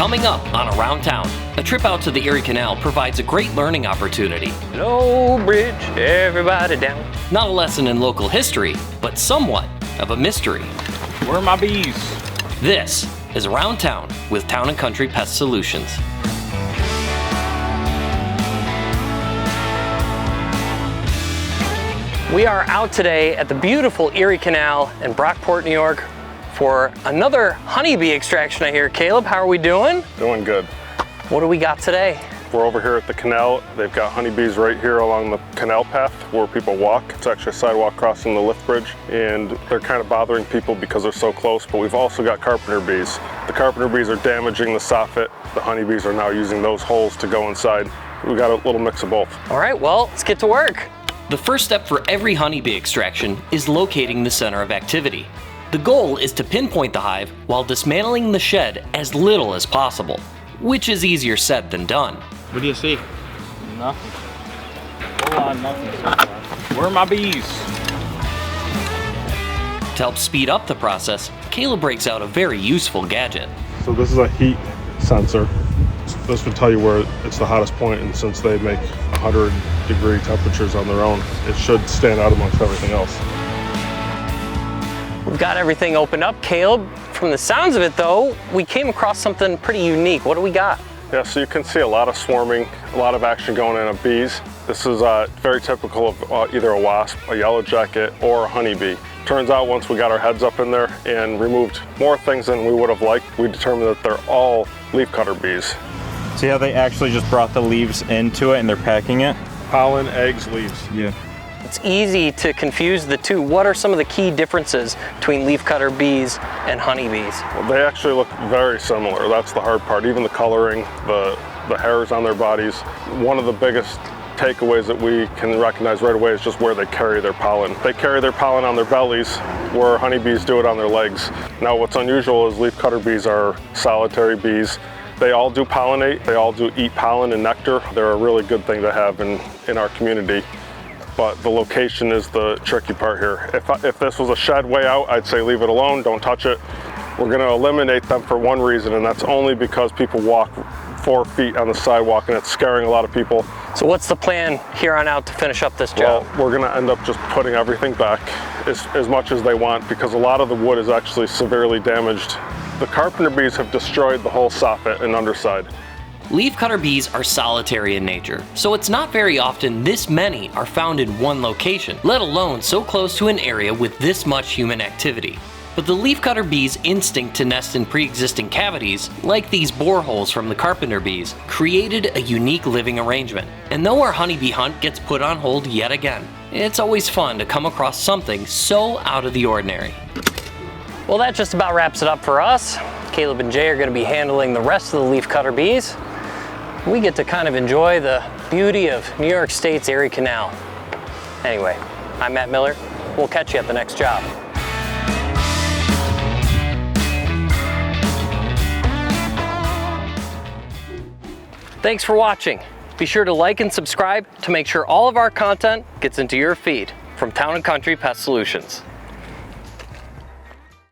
Coming up on Around Town, a trip out to the Erie Canal provides a great learning opportunity. Low bridge, everybody down. Not a lesson in local history, but somewhat of a mystery. Where are my bees? This is Around Town with Town & Country Pest Solutions. We are out today at the beautiful Erie Canal in Brockport, New York for another honeybee extraction I hear. Caleb, how are we doing? Doing good. What do we got today? We're over here at the canal. They've got honeybees right here along the canal path where people walk. It's actually a sidewalk crossing the lift bridge, and they're kind of bothering people because they're so close, but we've also got carpenter bees. The carpenter bees are damaging the soffit. The honeybees are now using those holes to go inside. We got a little mix of both. All right, well, let's get to work. The first step for every honeybee extraction is locating the center of activity. The goal is to pinpoint the hive while dismantling the shed as little as possible, which is easier said than done. What do you see? Nothing. Hold on, nothing so far. Where are my bees? To help speed up the process, Caleb breaks out a very useful gadget. So this is a heat sensor. This would tell you where it's the hottest point, and since they make 100-degree temperatures on their own, it should stand out amongst everything else. We've got everything opened up. Caleb, from the sounds of it though, we came across something pretty unique. What do we got? Yeah, so you can see a lot of swarming, a lot of action going on of bees. This is very typical of either a wasp, a yellow jacket, or a honeybee. Turns out once we got our heads up in there and removed more things than we would have liked, we determined that they're all leafcutter bees. See how they actually just brought the leaves into it and they're packing it? Pollen, eggs, leaves. Yeah. It's easy to confuse the two. What are some of the key differences between leafcutter bees and honeybees? Well, they actually look very similar. That's the hard part. Even the coloring, the hairs on their bodies. One of the biggest takeaways that we can recognize right away is just where they carry their pollen. They carry their pollen on their bellies, where honeybees do it on their legs. Now what's unusual is leafcutter bees are solitary bees. They all do pollinate, they all do eat pollen and nectar. They're a really good thing to have in our community. But the location is the tricky part here. If this was a shed way out, I'd say leave it alone, don't touch it. We're gonna eliminate them for one reason, and that's only because people walk 4 feet on the sidewalk and it's scaring a lot of people. So what's the plan here on out to finish up this job? Well, we're gonna end up just putting everything back as much as they want, because a lot of the wood is actually severely damaged. The carpenter bees have destroyed the whole soffit and underside. Leafcutter bees are solitary in nature, so it's not very often this many are found in one location, let alone so close to an area with this much human activity. But the leafcutter bees' instinct to nest in pre-existing cavities, like these boreholes from the carpenter bees, created a unique living arrangement. And though our honeybee hunt gets put on hold yet again, it's always fun to come across something so out of the ordinary. Well, that just about wraps it up for us. Caleb and Jay are going to be handling the rest of the leafcutter bees. We get to kind of enjoy the beauty of New York State's Erie Canal. Anyway, I'm Matt Miller. We'll catch you at the next job. Thanks for watching. Be sure to like and subscribe to make sure all of our content gets into your feed from Town & Country Pest Solutions.